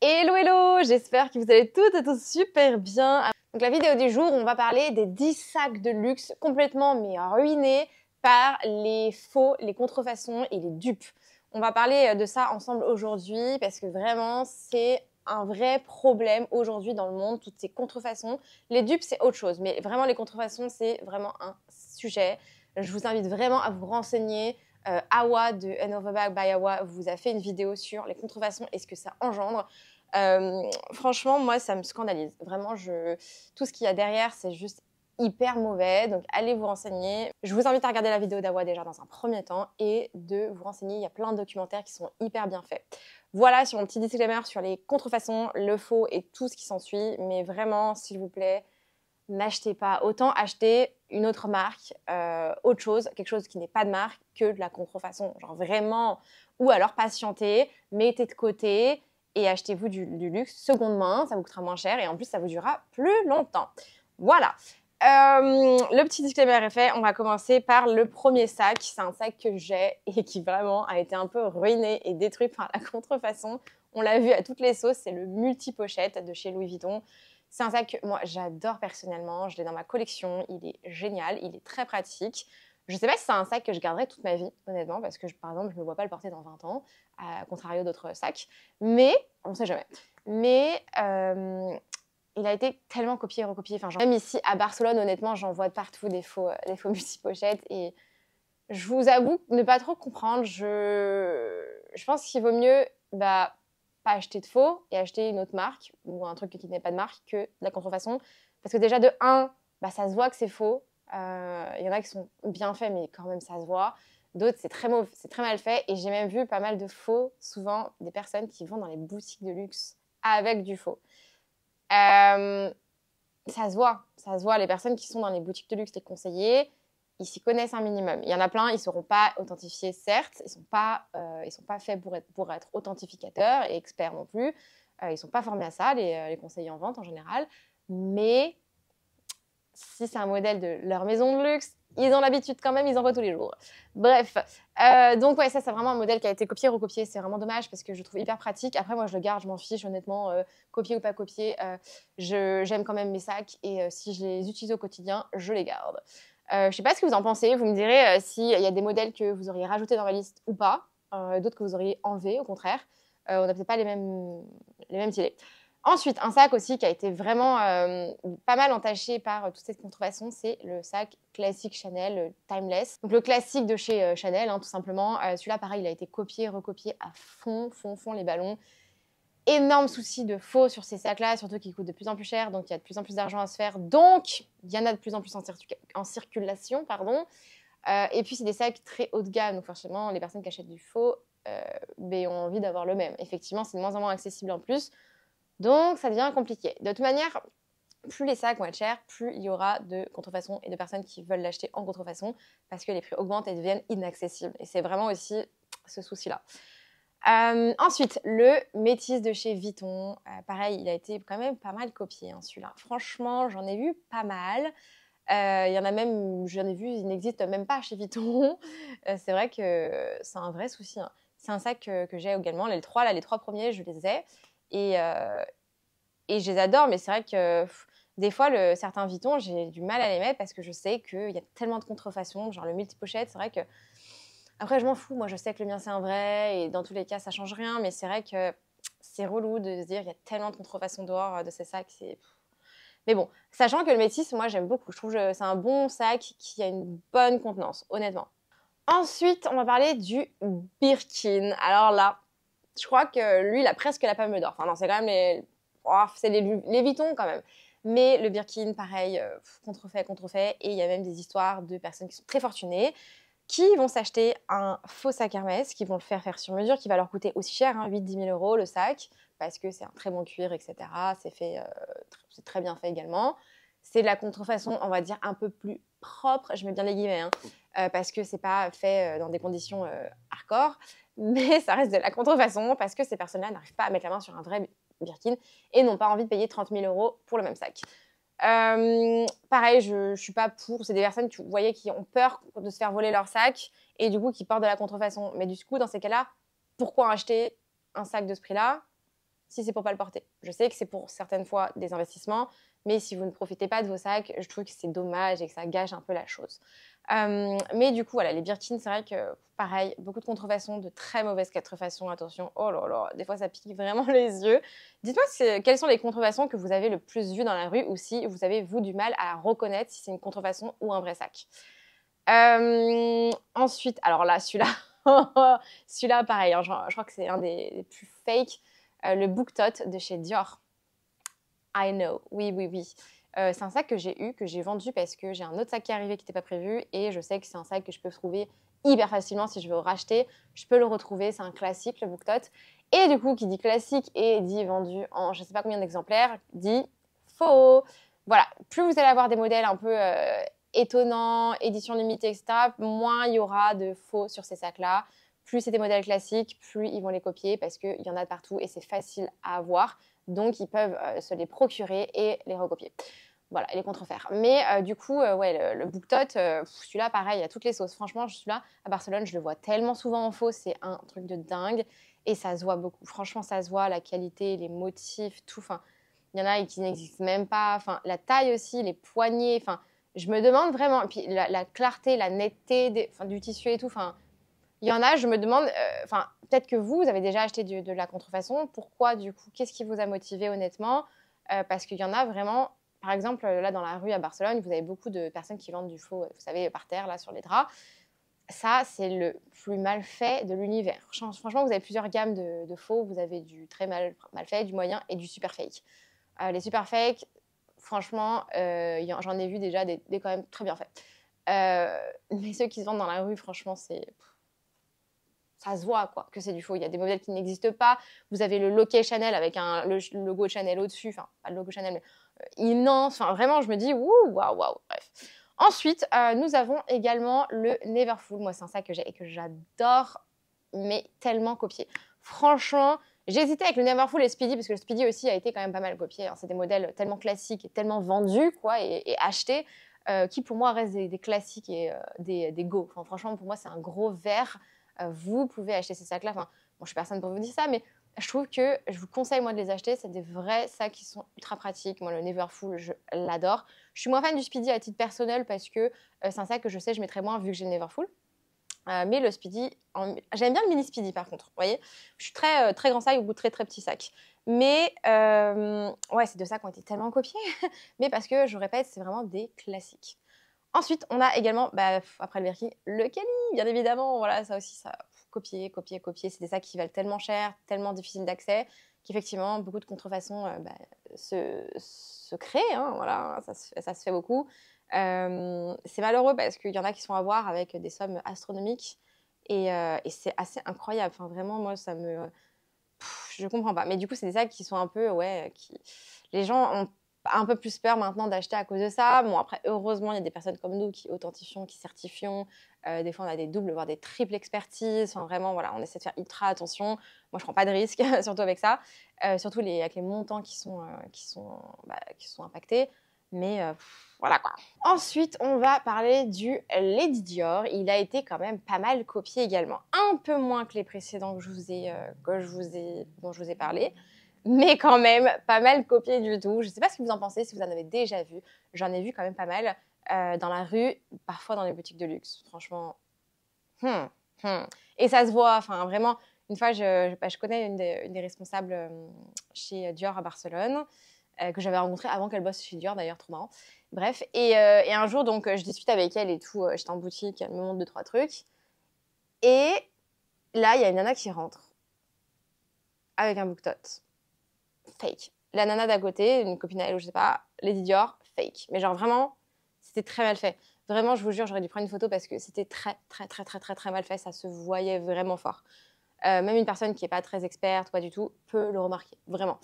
Hello hello, j'espère que vous allez toutes et tous super bien. Donc la vidéo du jour, on va parler des 10 sacs de luxe complètement ruinés par les faux, les contrefaçons et les dupes. On va parler de ça ensemble aujourd'hui parce que vraiment c'est un vrai problème aujourd'hui dans le monde, toutes ces contrefaçons. Les dupes c'est autre chose, mais vraiment les contrefaçons c'est vraiment un sujet. Je vous invite vraiment à vous renseigner. Awa de Another Bag by Awa vous a fait une vidéo sur les contrefaçons et ce que ça engendre. Franchement, moi, ça me scandalise. Vraiment, tout ce qu'il y a derrière, c'est juste hyper mauvais. Donc, allez vous renseigner. Je vous invite à regarder la vidéo d'Awa déjà dans un premier temps et de vous renseigner. Il y a plein de documentaires qui sont hyper bien faits. Voilà sur mon petit disclaimer sur les contrefaçons, le faux et tout ce qui s'ensuit. Mais vraiment, s'il vous plaît, n'achetez pas. Autant acheter une autre marque, autre chose, quelque chose qui n'est pas de marque que de la contrefaçon. Genre vraiment. Ou alors patientez, mettez de côté et achetez-vous du luxe seconde main. Ça vous coûtera moins cher et en plus, ça vous durera plus longtemps. Voilà. Le petit disclaimer est fait. On va commencer par le premier sac. C'est un sac que j'ai et qui vraiment a été un peu ruiné et détruit par la contrefaçon. On l'a vu à toutes les sauces. C'est le multi-pochette de chez Louis Vuitton. C'est un sac que moi, j'adore personnellement. Je l'ai dans ma collection. Il est génial. Il est très pratique. Je ne sais pas si c'est un sac que je garderai toute ma vie, honnêtement, parce que, par exemple, je ne me vois pas le porter dans 20 ans, à contrario d'autres sacs. Mais, on ne sait jamais. Mais il a été tellement copié et recopié. Enfin, même ici, à Barcelone, honnêtement, j'en vois partout des faux multi-pochettes. Et je vous avoue ne pas trop comprendre. Je pense qu'il vaut mieux pas acheter de faux et acheter une autre marque ou un truc qui n'est pas de marque que de la contrefaçon. Parce que déjà, de 1, ça se voit que c'est faux. Il y en a qui sont bien faits, mais quand même, ça se voit. D'autres, c'est très mauvais, c'est très mal fait. Et j'ai même vu pas mal de faux, souvent des personnes qui vont dans les boutiques de luxe avec du faux. Ça se voit. Les personnes qui sont dans les boutiques de luxe, les conseillers, ils s'y connaissent un minimum. Il y en a plein, ils ne seront pas authentifiés, certes. Ils ne sont pas faits pour être authentificateurs et experts non plus. Ils ne sont pas formés à ça, les conseillers en vente en général. Mais si c'est un modèle de leur maison de luxe, ils ont l'habitude quand même, ils en voient tous les jours. Bref, donc ouais, ça c'est vraiment un modèle qui a été copié, recopié. C'est vraiment dommage parce que je le trouve hyper pratique. Après, moi, je le garde, je m'en fiche honnêtement, copier ou pas copier. J'aime quand même mes sacs et si je les utilise au quotidien, je les garde. Je ne sais pas ce que vous en pensez. Vous me direz s'il y a des modèles que vous auriez rajoutés dans la liste ou pas, d'autres que vous auriez enlevés, au contraire. On n'a peut-être pas les mêmes stylés. Ensuite, un sac aussi qui a été vraiment pas mal entaché par toute cette contrefaçon, c'est le sac classique Chanel Timeless. Donc le classique de chez Chanel, tout simplement. Celui-là, pareil, il a été copié, recopié à fond les ballons. Énorme souci de faux sur ces sacs-là, surtout qu'ils coûtent de plus en plus cher, donc il y a de plus en plus d'argent à se faire. Donc, il y en a de plus en plus en circulation, pardon. Et puis, c'est des sacs très haut de gamme, donc forcément, les personnes qui achètent du faux ont envie d'avoir le même. Effectivement, c'est de moins en moins accessible en plus. Donc, ça devient compliqué. De toute manière, plus les sacs vont être chers, plus il y aura de contrefaçon et de personnes qui veulent l'acheter en contrefaçon parce que les prix augmentent et deviennent inaccessibles. Et c'est vraiment aussi ce souci-là. Ensuite, le Métis de chez Vuitton. Pareil, il a été quand même pas mal copié, celui-là. Franchement, j'en ai vu pas mal. Il y en a même, j'en ai vu, il n'existe même pas chez Vuitton. C'est vrai que c'est un vrai souci. C'est un sac que j'ai également. Les trois premiers, je les ai. Et je les adore, mais c'est vrai que des fois, certains Vuitton, j'ai du mal à les mettre parce que je sais qu'il y a tellement de contrefaçons, genre le multi-pochette, c'est vrai que... Après, je m'en fous, moi je sais que le mien c'est un vrai, et dans tous les cas, ça change rien, mais c'est vrai que c'est relou de se dire, il y a tellement de contrefaçons dehors de ces sacs, Mais bon, sachant que le Métis, moi j'aime beaucoup, je trouve que c'est un bon sac qui a une bonne contenance, honnêtement. Ensuite, on va parler du Birkin. Alors là, je crois que lui, il a presque la palme d'or. Enfin non, c'est quand même c'est les Vuitton quand même. Mais le Birkin, pareil, contrefait. Et il y a même des histoires de personnes qui sont très fortunées, qui vont s'acheter un faux sac Hermès, qui vont le faire sur mesure, qui va leur coûter aussi cher, 8-10 000 euros le sac, parce que c'est un très bon cuir, etc. C'est très bien fait également. C'est de la contrefaçon, on va dire, un peu plus propre, je mets bien les guillemets, parce que c'est pas fait dans des conditions hardcore, mais ça reste de la contrefaçon parce que ces personnes-là n'arrivent pas à mettre la main sur un vrai Birkin et n'ont pas envie de payer 30 000 euros pour le même sac. Pareil, je suis pas pour. C'est des personnes, vous voyez, qui ont peur de se faire voler leur sac et du coup qui portent de la contrefaçon. Mais du coup, dans ces cas-là, pourquoi acheter un sac de ce prix-là si c'est pour pas le porter. Je sais que c'est pour certaines fois des investissements, mais si vous ne profitez pas de vos sacs, je trouve que c'est dommage et que ça gâche un peu la chose. Mais du coup, voilà, les Birkin, c'est vrai que pareil, beaucoup de contrefaçons, de très mauvaises contrefaçons, attention, oh là là, des fois ça pique vraiment les yeux. Dites-moi quelles sont les contrefaçons que vous avez le plus vues dans la rue ou si vous avez, vous, du mal à reconnaître si c'est une contrefaçon ou un vrai sac. Ensuite, alors là, celui-là, pareil, hein, je crois que c'est un des plus fake, le BookTot de chez Dior. I know, oui, oui, oui. C'est un sac que j'ai eu, que j'ai vendu parce que j'ai un autre sac qui est arrivé qui n'était pas prévu et je sais que c'est un sac que je peux trouver hyper facilement si je veux le racheter. Je peux le retrouver, c'est un classique, le BookTot. Et du coup, qui dit classique et dit vendu en je ne sais pas combien d'exemplaires, dit faux. Voilà, plus vous allez avoir des modèles un peu étonnants, édition limitée, etc., moins il y aura de faux sur ces sacs-là. Plus c'est des modèles classiques, plus ils vont les copier parce qu'il y en a de partout et c'est facile à avoir. Donc, ils peuvent se les procurer et les recopier. Voilà, et les contrefaire. Mais du coup, ouais, le BookTot, celui-là, pareil, à toutes les sauces. Franchement, celui-là, à Barcelone, je le vois tellement souvent en faux, c'est un truc de dingue. Et ça se voit beaucoup. Franchement, ça se voit, la qualité, les motifs, tout. Enfin, il y en a qui n'existent même pas. Enfin, la taille aussi, les poignées. Enfin, je me demande vraiment. Et puis, la clarté, la netteté du tissu et tout. Enfin, il y en a, je me demande, peut-être que vous avez déjà acheté de la contrefaçon. Pourquoi, du coup, qu'est-ce qui vous a motivé honnêtement? Parce qu'il y en a vraiment, par exemple, là dans la rue à Barcelone, vous avez beaucoup de personnes qui vendent du faux, vous savez, par terre, là, sur les draps. Ça, c'est le plus mal fait de l'univers. Franchement, vous avez plusieurs gammes de faux. Vous avez du très mal fait, du moyen et du super fake. Les super fake, franchement, j'en ai vu déjà des quand même très bien faits. Mais ceux qui se vendent dans la rue, franchement, ça se voit quoi, que c'est du faux. Il y a des modèles qui n'existent pas. Vous avez le loquet Chanel avec le logo Chanel au-dessus. Enfin, pas le logo Chanel, mais immense. Enfin, vraiment, je me dis, waouh, waouh. Bref. Ensuite, nous avons également le Neverfull. Moi, c'est un sac que j'ai et que j'adore, mais tellement copié. Franchement, j'ai hésité avec le Neverfull et Speedy, parce que le Speedy aussi a été quand même pas mal copié. Hein. C'est des modèles tellement classiques et tellement vendus quoi, et achetés, qui pour moi restent des classiques et des go. Enfin, franchement, pour moi, c'est un gros verre. Vous pouvez acheter ces sacs-là. Enfin, bon, je suis personne pour vous dire ça, mais je trouve que je vous conseille, moi, de les acheter. C'est des vrais sacs qui sont ultra pratiques. Moi, le Neverfull, je l'adore. Je suis moins fan du Speedy à titre personnel parce que c'est un sac que je sais je mettrai moins vu que j'ai le Neverfull. Mais le Speedy, j'aime bien le mini Speedy par contre. Vous voyez, je suis très, très grand sac ou très, très petit sac. Mais ouais, ces deux sacs ont été tellement copiés. Mais parce que, je répète, c'est vraiment des classiques. Ensuite, on a également, après le Birkin, le Kelly, bien évidemment. Voilà, ça aussi, ça copier. C'est des sacs qui valent tellement cher, tellement difficiles d'accès, qu'effectivement, beaucoup de contrefaçons se créent. Hein, voilà, ça se fait beaucoup. C'est malheureux parce qu'il y en a qui sont à voir avec des sommes astronomiques et c'est assez incroyable. Enfin, vraiment, moi, je comprends pas. Mais du coup, c'est des sacs qui sont un peu, les gens ont un peu plus peur maintenant d'acheter à cause de ça. Bon, après, heureusement, il y a des personnes comme nous qui authentifions, qui certifions. Des fois, on a des doubles, voire des triples expertises. Enfin, vraiment, voilà, on essaie de faire ultra attention. Moi, je prends pas de risques, surtout avec ça. Surtout avec les montants qui sont impactés. Mais voilà quoi. Ensuite, on va parler du Lady Dior. Il a été quand même pas mal copié également. Un peu moins que les précédents dont je vous ai parlé. Mais quand même, pas mal copié du tout. Je ne sais pas ce que vous en pensez, si vous en avez déjà vu. J'en ai vu quand même pas mal dans la rue, parfois dans les boutiques de luxe. Franchement, Et ça se voit, enfin vraiment. Une fois, je connais une des responsables chez Dior à Barcelone, que j'avais rencontrée avant qu'elle bosse chez Dior, d'ailleurs, trop marrant. Bref, et un jour, donc, je discute avec elle et tout. J'étais en boutique, elle me montre 2-3 trucs. Et là, il y a une nana qui rentre avec un BookTot. Fake. La nana d'à côté, une copine à elle ou je sais pas, Lady Dior, fake. Mais genre vraiment, c'était très mal fait. Vraiment, je vous jure, j'aurais dû prendre une photo parce que c'était très, très, très, très, très, très mal fait. Ça se voyait vraiment fort. Même une personne qui n'est pas très experte, pas du tout, peut le remarquer, vraiment.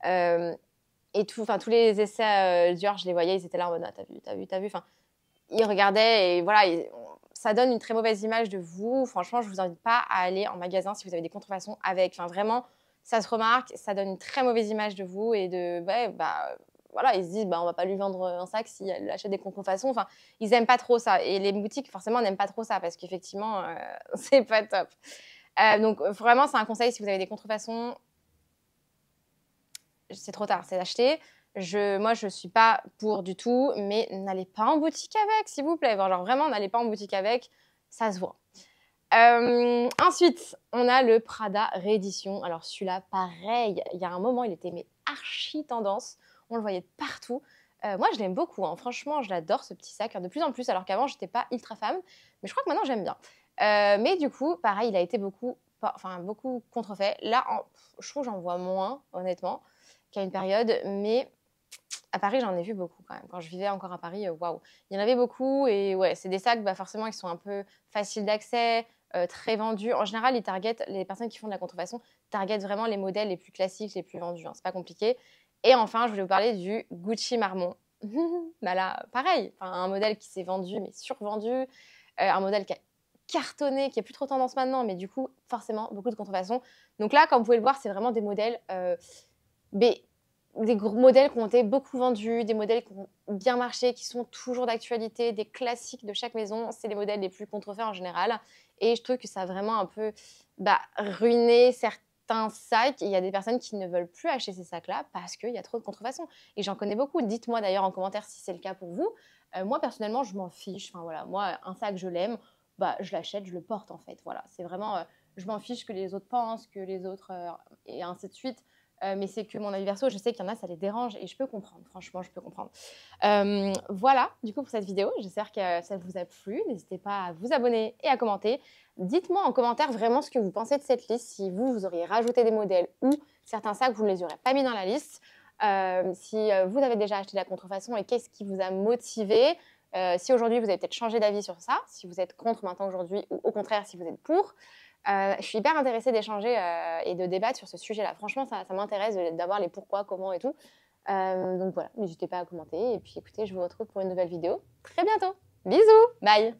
Et tous les essais Dior, je les voyais, ils étaient là en mode, ah, t'as vu. Enfin, ils regardaient et voilà, ça donne une très mauvaise image de vous. Franchement, je vous invite pas à aller en magasin si vous avez des contrefaçons avec. Enfin, vraiment, ça se remarque, ça donne une très mauvaise image de vous et voilà, ils se disent, on va pas lui vendre un sac si elle achète des contrefaçons. Enfin, ils aiment pas trop ça. Et les boutiques, forcément, n'aiment pas trop ça parce qu'effectivement, c'est pas top. Donc, vraiment, c'est un conseil si vous avez des contrefaçons. c'est trop tard, c'est acheté. Moi, je suis pas pour du tout, mais n'allez pas en boutique avec, s'il vous plaît. Genre vraiment, n'allez pas en boutique avec, ça se voit. Ensuite, on a le Prada réédition. Alors celui-là, pareil, il y a un moment, il était mais archi tendance. On le voyait partout. Moi, je l'aime beaucoup. Hein. Franchement, je l'adore, ce petit sac. De plus en plus, alors qu'avant, je n'étais pas ultra fan. Mais je crois que maintenant, j'aime bien. Mais du coup, pareil, il a été beaucoup contrefait. Là, je trouve que j'en vois moins, honnêtement, qu'à une période. Mais à Paris, j'en ai vu beaucoup quand même. Quand je vivais encore à Paris, waouh. Il y en avait beaucoup. Et ouais, c'est des sacs, forcément, ils sont un peu faciles d'accès. Très vendus. En général, les personnes qui font de la contrefaçon targetent vraiment les modèles les plus classiques, les plus vendus. Hein. C'est pas compliqué. Et enfin, je voulais vous parler du Gucci Marmont. Là, pareil, un modèle qui s'est vendu, mais survendu. Un modèle qui a cartonné, qui n'est plus trop tendance maintenant, mais du coup, forcément, beaucoup de contrefaçon. Donc là, comme vous pouvez le voir, c'est vraiment des modèles, des gros modèles qui ont été beaucoup vendus, des modèles qui ont bien marché, qui sont toujours d'actualité, des classiques de chaque maison. C'est les modèles les plus contrefaits en général. Et je trouve que ça a vraiment un peu ruiné certains sacs. Il y a des personnes qui ne veulent plus acheter ces sacs-là parce qu'il y a trop de contrefaçon. Et j'en connais beaucoup. Dites-moi d'ailleurs en commentaire si c'est le cas pour vous. Moi, personnellement, je m'en fiche. Enfin, voilà, moi, un sac, je l'aime. Je l'achète, je le porte en fait. Voilà, c'est vraiment, je m'en fiche que les autres pensent, que les autres, et ainsi de suite. Mais c'est que mon avis perso, je sais qu'il y en a, ça les dérange et je peux comprendre, franchement, je peux comprendre. Voilà, du coup, pour cette vidéo, j'espère que ça vous a plu. N'hésitez pas à vous abonner et à commenter. Dites-moi en commentaire vraiment ce que vous pensez de cette liste, si vous auriez rajouté des modèles ou certains sacs, vous ne les aurez pas mis dans la liste. Si vous avez déjà acheté de la contrefaçon et qu'est-ce qui vous a motivé. Si aujourd'hui, vous avez peut-être changé d'avis sur ça, si vous êtes contre maintenant aujourd'hui ou au contraire, si vous êtes pour. Je suis hyper intéressée d'échanger et de débattre sur ce sujet-là. Franchement, ça m'intéresse d'avoir les pourquoi, comment et tout. Donc voilà, n'hésitez pas à commenter. Et puis écoutez, je vous retrouve pour une nouvelle vidéo très bientôt. Bisous, bye!